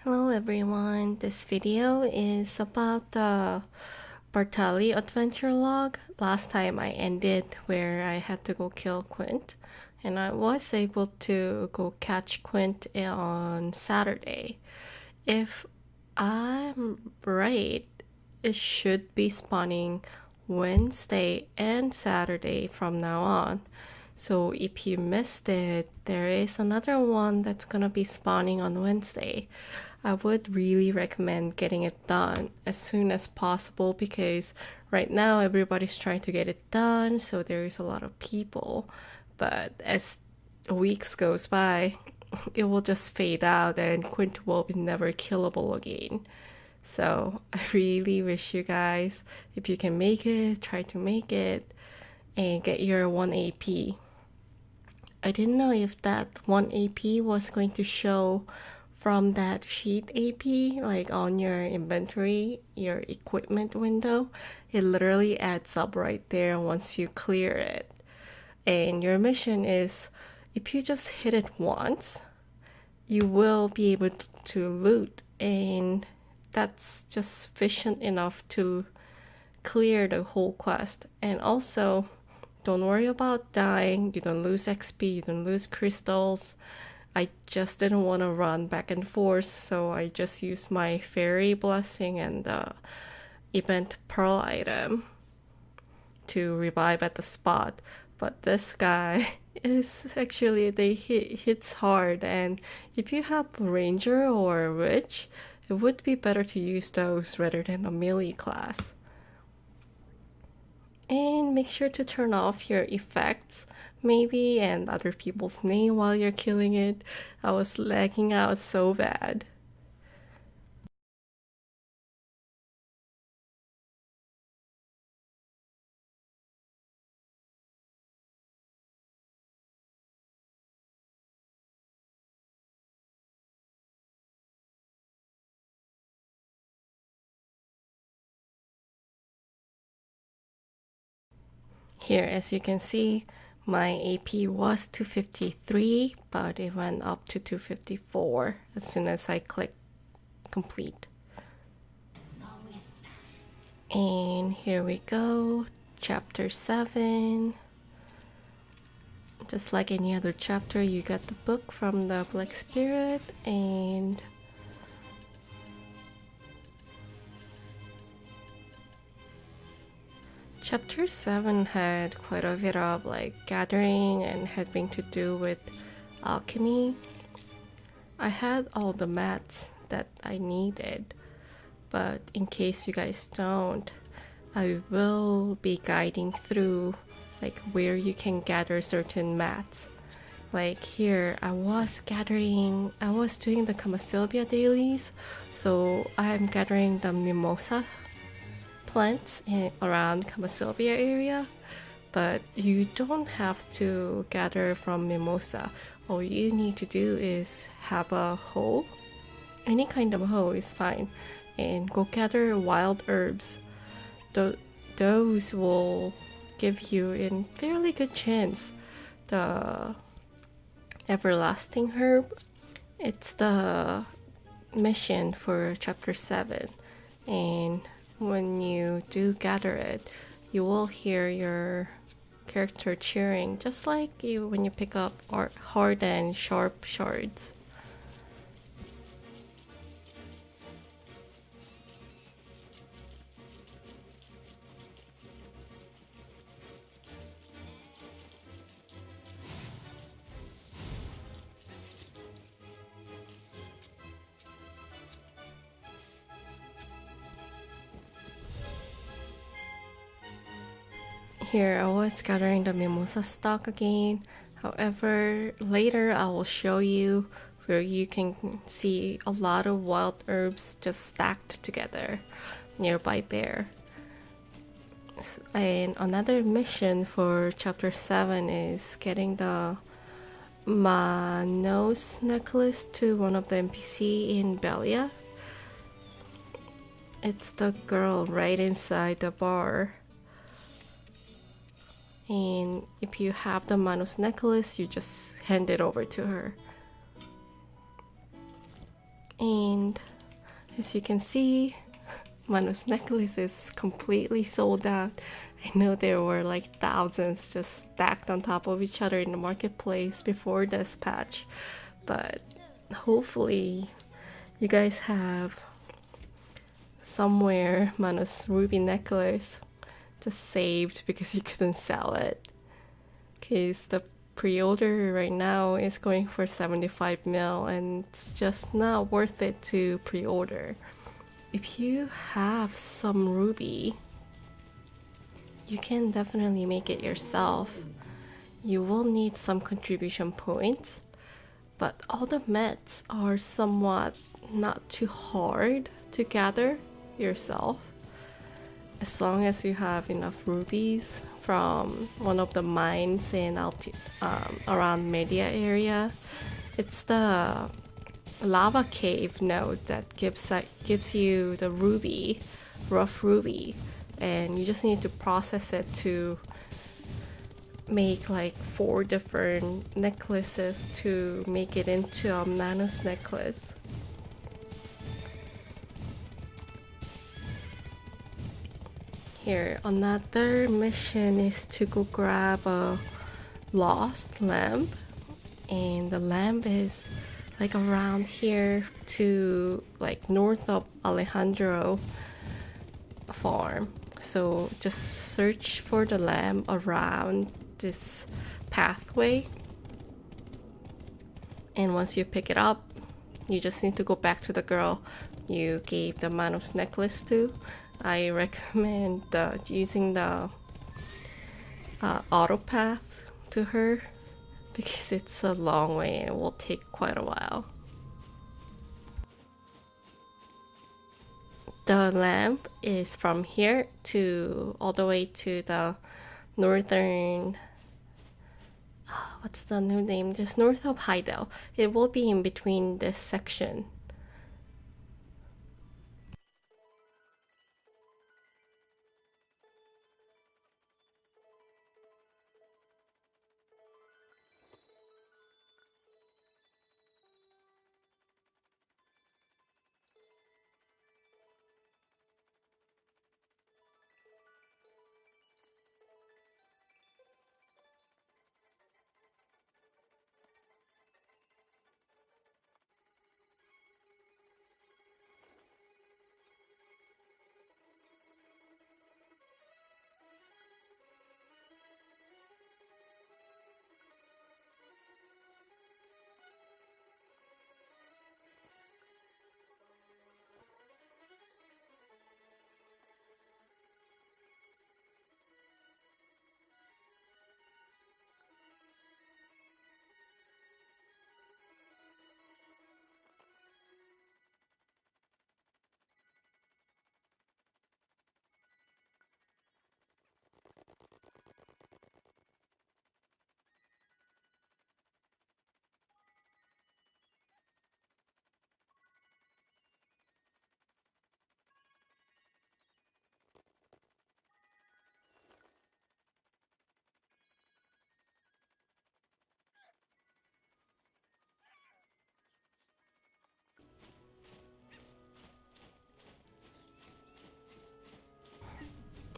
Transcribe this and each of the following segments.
Hello everyone, this video is about the Bartali adventure log. Last time I ended where I had to go kill Quint, and I was able to go catch Quint on Saturday. If I'm right, it should be spawning Wednesday and Saturday from now on. So if you missed it, there is another one that's gonna be spawning on Wednesday. I would really recommend getting it done as soon as possible because right now everybody's trying to get it done, so there is a lot of people. But as weeks goes by, it will just fade out and Quint will be never killable again. So I really wish you guys, if you can make it, try to make it and get your 1 AP. I didn't know if that 1 AP was going to show from that sheet AP, like on your inventory, your equipment window. It literally adds up right there once you clear it. And your mission is, if you just hit it once, you will be able to loot, and that's just sufficient enough to clear the whole quest. And also, don't worry about dying. You don't lose XP, you don't lose crystals. I just didn't want to run back and forth, so I just used my fairy blessing and the event pearl item to revive at the spot. But this guy is actually, they hits hard, and if you have ranger or witch, it would be better to use those rather than a melee class. And make sure to turn off your effects maybe and other people's name while you're killing it. I was lagging out so bad. Here, as you can see, my AP was 253, but it went up to 254 as soon as I click complete. And here we go, chapter 7. Just like any other chapter, you got the book from the Black Spirit, and Chapter 7 had quite a bit of like gathering and having to do with alchemy. I had all the mats that I needed, but in case you guys don't, I will be guiding through like where you can gather certain mats. Like here, I was doing the Camasylvia dailies, so I'm gathering the Mimosa plants around Camasylvia area, but you don't have to gather from Mimosa. All you need to do is have a hoe, any kind of hoe is fine, and go gather wild herbs. Those will give you a fairly good chance the everlasting herb. It's the mission for chapter 7, and when you do gather it, you will hear your character cheering, just like you when you pick up hard and sharp shards. Here I was gathering the Mimosa stock again. However, later I will show you where you can see a lot of wild herbs just stacked together nearby there. And another mission for chapter 7 is getting the Manos necklace to one of the NPC in Belia. It's the girl right inside the bar. And if you have the Manos necklace, you just hand it over to her. And as you can see, Manos necklace is completely sold out. I know there were like thousands just stacked on top of each other in the marketplace before this patch, but hopefully you guys have somewhere Manos ruby necklace just saved because you couldn't sell it. Because the pre-order right now is going for 75 mil and it's just not worth it to pre-order. If you have some ruby, you can definitely make it yourself. You will need some contribution points, but all the mets are somewhat not too hard to gather yourself. As long as you have enough rubies from one of the mines in around Media area. It's the lava cave node that gives you the ruby, rough ruby, and you just need to process it to make like 4 different necklaces to make it into a Manos necklace. Here, another mission is to go grab a lost lamp, and the lamp is like around here to like north of Alejandro farm. So just search for the lamp around this pathway, and once you pick it up, you just need to go back to the girl you gave the Manos necklace to. I recommend using the auto path to her because it's a long way and it will take quite a while. The lamp is from here to all the way to the northern, what's the new name, just north of Heidel. It will be in between this section.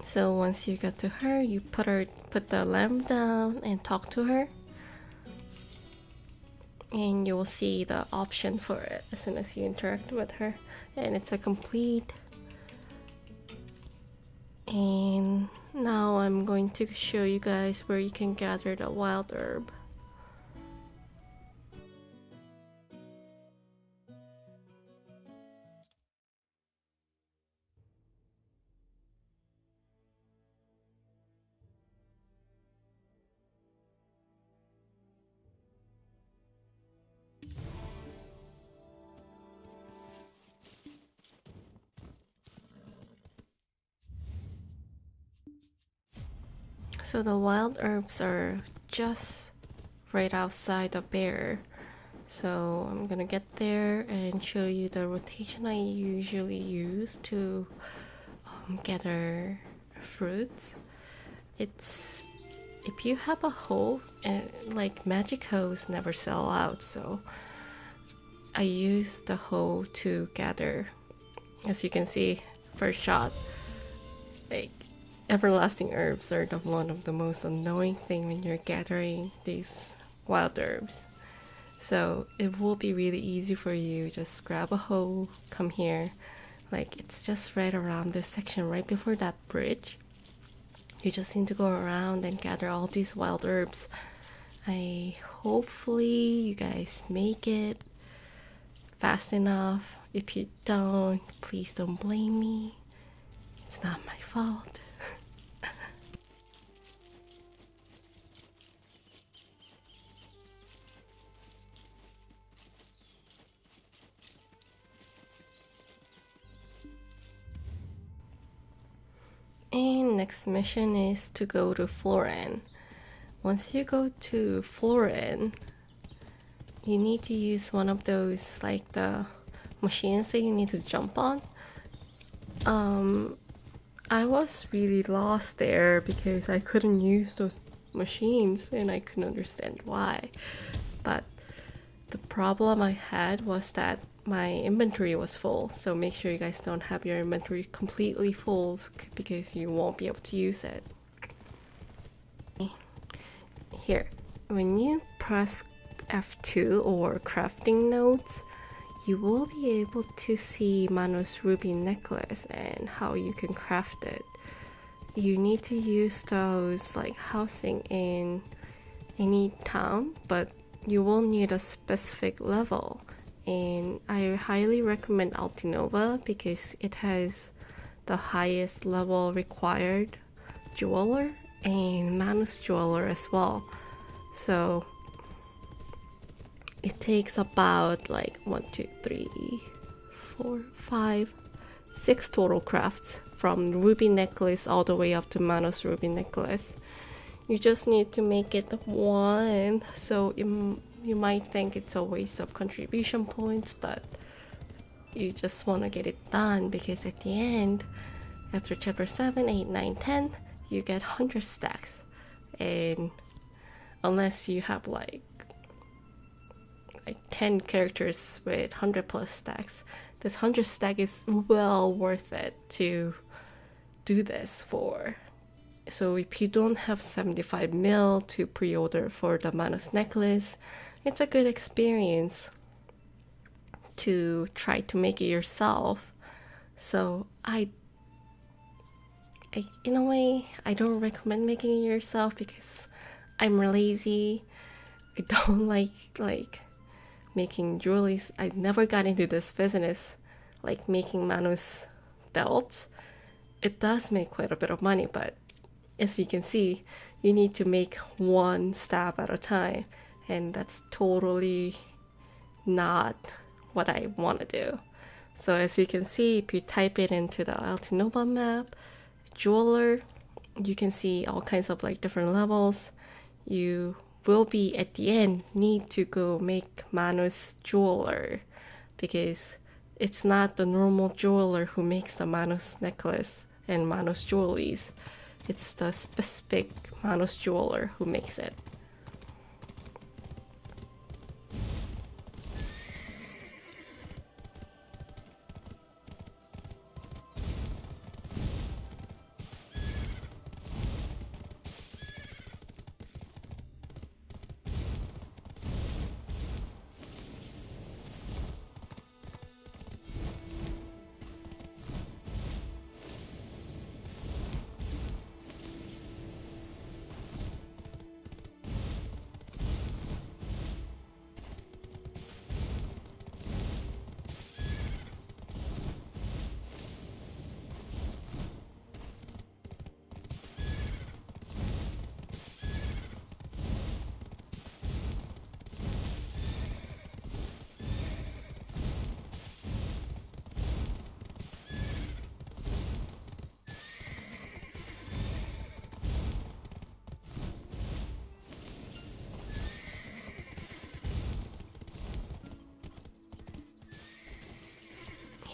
So once you get to her, you put the lamp down and talk to her, and you will see the option for it as soon as you interact with her, and it's a complete. And now I'm going to show you guys where you can gather the wild herb. So the wild herbs are just right outside the bear. So I'm gonna get there and show you the rotation I usually use to gather fruits. It's if you have a hoe, and like magic hoes never sell out, so I use the hoe to gather. As you can see, first shot, like everlasting herbs are one of the most annoying thing when you're gathering these wild herbs. So it will be really easy for you. Just grab a hoe, come here. Like it's just right around this section, right before that bridge. You just need to go around and gather all these wild herbs. Hopefully you guys make it fast enough. If you don't, please don't blame me. It's not my fault. And next mission is to go to Florin. Once you go to Florin, you need to use one of those, like the machines that you need to jump on. I was really lost there because I couldn't use those machines and I couldn't understand why. But the problem I had was that my inventory was full, so make sure you guys don't have your inventory completely full because you won't be able to use it. Here, when you press F2 or crafting nodes, you will be able to see Manos ruby necklace and how you can craft it. You need to use those like housing in any town, but you will need a specific level. And I highly recommend Altinova because it has the highest level required jeweler and Manos jeweler as well. So it takes about like 1, 2, 3, 4, 5, 6 total crafts from ruby necklace all the way up to Manos ruby necklace. You just need to make it one, so you might think it's a waste of contribution points, but you just want to get it done because at the end, after chapter 7, 8, 9, 10, you get 100 stacks. And unless you have like 10 characters with 100 plus stacks, this 100 stack is well worth it to do this for. So if you don't have 75 mil to pre-order for the Manos necklace, it's a good experience to try to make it yourself. So in a way, I don't recommend making it yourself because I'm lazy. I don't like making jewelries. I never got into this business, like making Manos belts. It does make quite a bit of money, but as you can see, you need to make one stab at a time, and that's totally not what I want to do. So as you can see, if you type it into the Altinova map, jeweler, you can see all kinds of like different levels. You will be at the end need to go make Manos jeweler because it's not the normal jeweler who makes the Manos necklace and Manos jewelries. It's the specific Manos jeweler who makes it.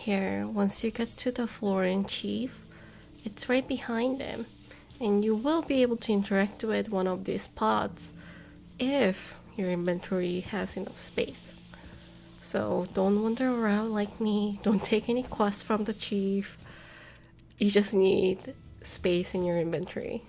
Here, once you get to the Florin chief, it's right behind him, and you will be able to interact with one of these pods if your inventory has enough space. So don't wander around like me. Don't take any quests from the chief. You just need space in your inventory.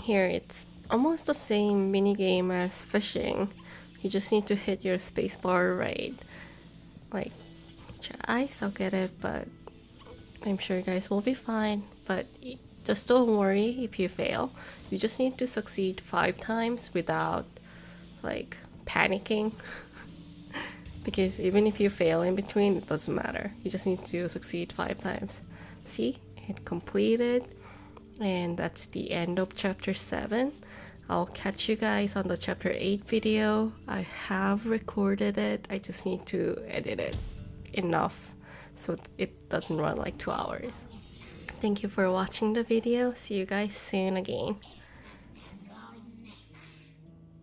Here it's almost the same mini game as fishing. You just need to hit your spacebar right. Like, I suck at it, but I'm sure you guys will be fine. But just don't worry if you fail. You just need to succeed 5 times without like panicking. Because even if you fail in between, it doesn't matter. You just need to succeed 5 times. See, it completed. And that's the end of chapter 7. I'll catch you guys on the chapter 8 video. I have recorded it. I just need to edit it enough so it doesn't run like 2 hours. Thank you for watching the video. See you guys soon again.